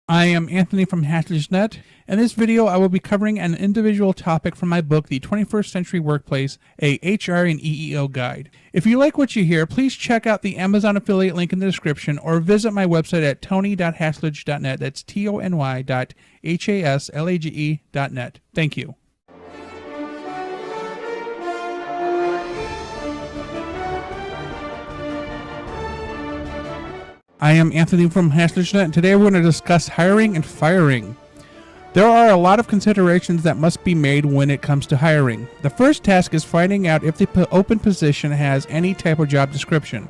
I am Anthony from Haslage. In this video, I will be covering an individual topic from my book, The 21st Century Workplace, a HR and EEO guide. If you like what you hear, please check out the Amazon affiliate link in the description or visit my website at tony.haslage.net. That's tony.haslage.net. Thank you. I am Anthony from Haslage, and today we're going to discuss hiring and firing. There are a lot of considerations that must be made when it comes to hiring. The first task is finding out if the open position has any type of job description.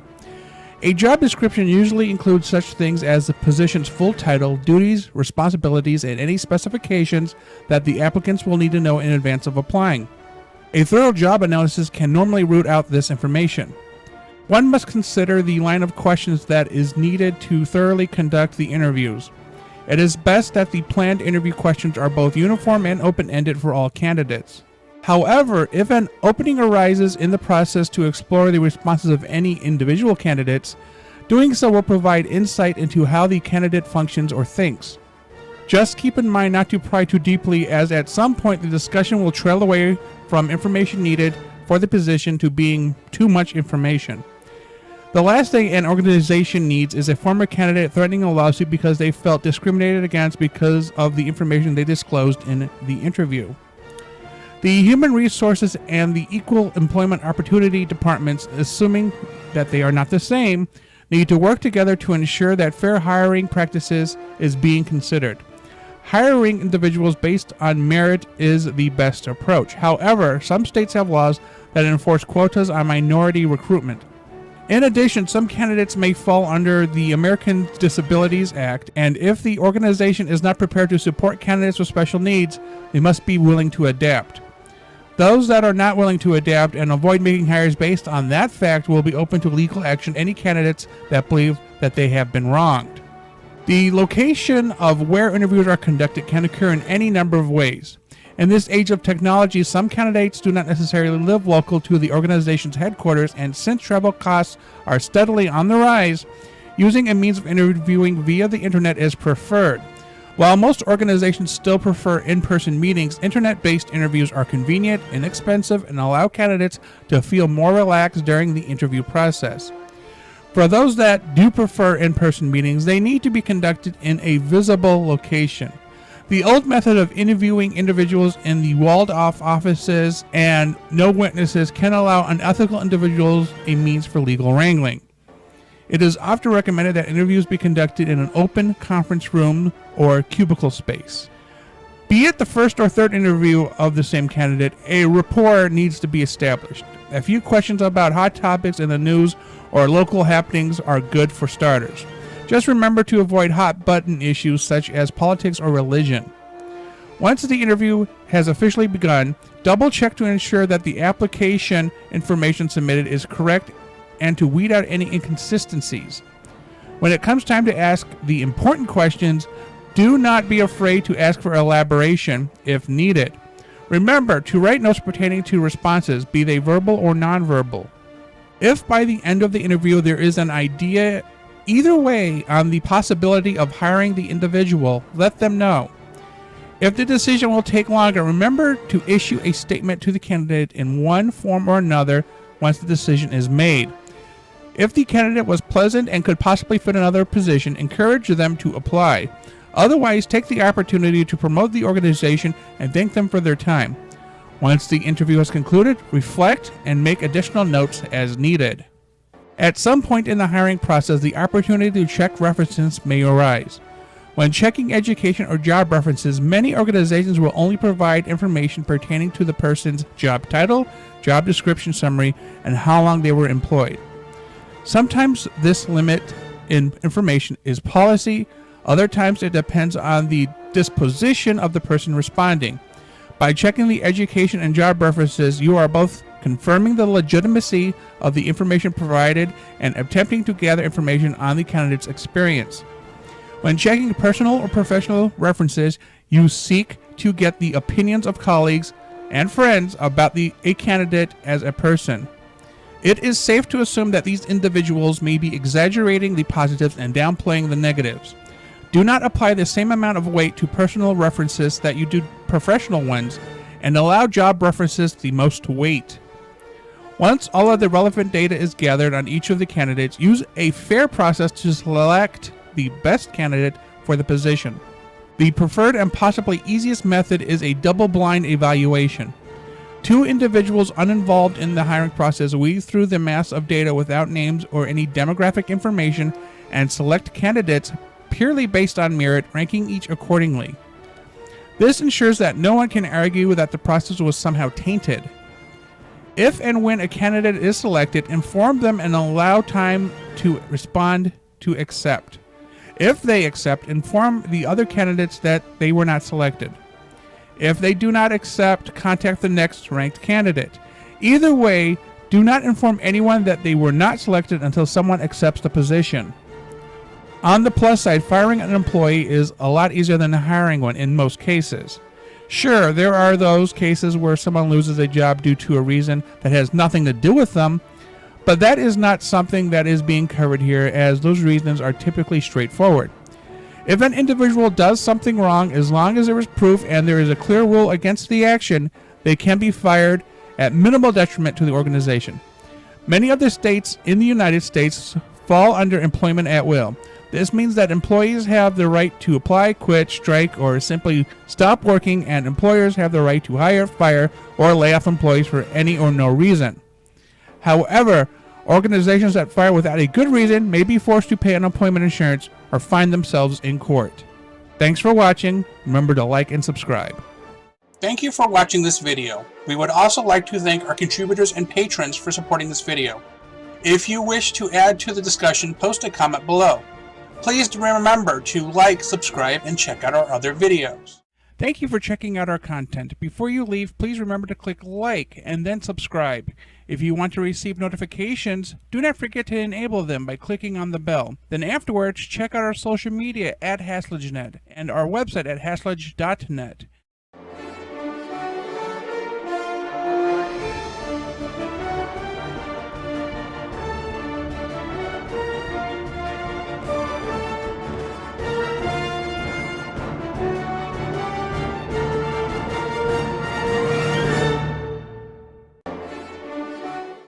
A job description usually includes such things as the position's full title, duties, responsibilities, and any specifications that the applicants will need to know in advance of applying. A thorough job analysis can normally root out this information. One must consider the line of questions that is needed to thoroughly conduct the interviews. It is best that the planned interview questions are both uniform and open-ended for all candidates. However, if an opening arises in the process to explore the responses of any individual candidates, doing so will provide insight into how the candidate functions or thinks. Just keep in mind not to pry too deeply, as at some point the discussion will trail away from information needed for the position to being too much information. The last thing an organization needs is a former candidate threatening a lawsuit because they felt discriminated against because of the information they disclosed in the interview. The Human Resources and the Equal Employment Opportunity departments, assuming that they are not the same, need to work together to ensure that fair hiring practices is being considered. Hiring individuals based on merit is the best approach. However, some states have laws that enforce quotas on minority recruitment. In addition, some candidates may fall under the Americans with Disabilities Act, and if the organization is not prepared to support candidates with special needs, they must be willing to adapt. Those that are not willing to adapt and avoid making hires based on that fact will be open to legal action any candidates that believe that they have been wronged. The location of where interviews are conducted can occur in any number of ways. In this age of technology, some candidates do not necessarily live local to the organization's headquarters, and since travel costs are steadily on the rise, using a means of interviewing via the internet is preferred. While most organizations still prefer in-person meetings, internet-based interviews are convenient, inexpensive, and allow candidates to feel more relaxed during the interview process. For those that do prefer in-person meetings, they need to be conducted in a visible location. The old method of interviewing individuals in the walled-off offices and no witnesses can allow unethical individuals a means for legal wrangling. It is often recommended that interviews be conducted in an open conference room or cubicle space. Be it the first or third interview of the same candidate, a rapport needs to be established. A few questions about hot topics in the news or local happenings are good for starters. Just remember to avoid hot-button issues such as politics or religion. Once the interview has officially begun, double-check to ensure that the application information submitted is correct and to weed out any inconsistencies. When it comes time to ask the important questions, do not be afraid to ask for elaboration if needed. Remember to write notes pertaining to responses, be they verbal or nonverbal. If by the end of the interview there is an idea either way on the possibility of hiring the individual, let them know. If the decision will take longer, remember to issue a statement to the candidate in one form or another once the decision is made. If the candidate was pleasant and could possibly fit another position, encourage them to apply. Otherwise, take the opportunity to promote the organization and thank them for their time. Once the interview has concluded, reflect and make additional notes as needed. At some point in the hiring process, the opportunity to check references may arise. When checking education or job references, many organizations will only provide information pertaining to the person's job title, job description summary, and how long they were employed. Sometimes this limit in information is policy, other times it depends on the disposition of the person responding. By checking the education and job references, you are both confirming the legitimacy of the information provided and attempting to gather information on the candidate's experience. When checking personal or professional references, you seek to get the opinions of colleagues and friends about a candidate as a person. It is safe to assume that these individuals may be exaggerating the positives and downplaying the negatives. Do not apply the same amount of weight to personal references that you do professional ones, and allow job references the most weight. Once all of the relevant data is gathered on each of the candidates, use a fair process to select the best candidate for the position. The preferred and possibly easiest method is a double-blind evaluation. Two individuals uninvolved in the hiring process weed through the mass of data without names or any demographic information and select candidates purely based on merit, ranking each accordingly. This ensures that no one can argue that the process was somehow tainted. If and when a candidate is selected, inform them and allow time to respond to accept. If they accept, inform the other candidates that they were not selected. If they do not accept, contact the next ranked candidate. Either way, do not inform anyone that they were not selected until someone accepts the position. On the plus side, firing an employee is a lot easier than hiring one in most cases. Sure, there are those cases where someone loses a job due to a reason that has nothing to do with them, but that is not something that is being covered here, as those reasons are typically straightforward. If an individual does something wrong, as long as there is proof and there is a clear rule against the action, they can be fired at minimal detriment to the organization. Many other states in the United States fall under employment at will. This means that employees have the right to apply, quit, strike, or simply stop working, and employers have the right to hire, fire, or lay off employees for any or no reason. However, organizations that fire without a good reason may be forced to pay unemployment insurance or find themselves in court. Thanks for watching. Remember to like and subscribe. Thank you for watching this video. We would also like to thank our contributors and patrons for supporting this video. If you wish to add to the discussion, post a comment below. Please remember to like, subscribe, and check out our other videos. Thank you for checking out our content. Before you leave, please remember to click like and then subscribe. If you want to receive notifications, do not forget to enable them by clicking on the bell. Then afterwards, check out our social media at HaslageNet and our website at haslage.net.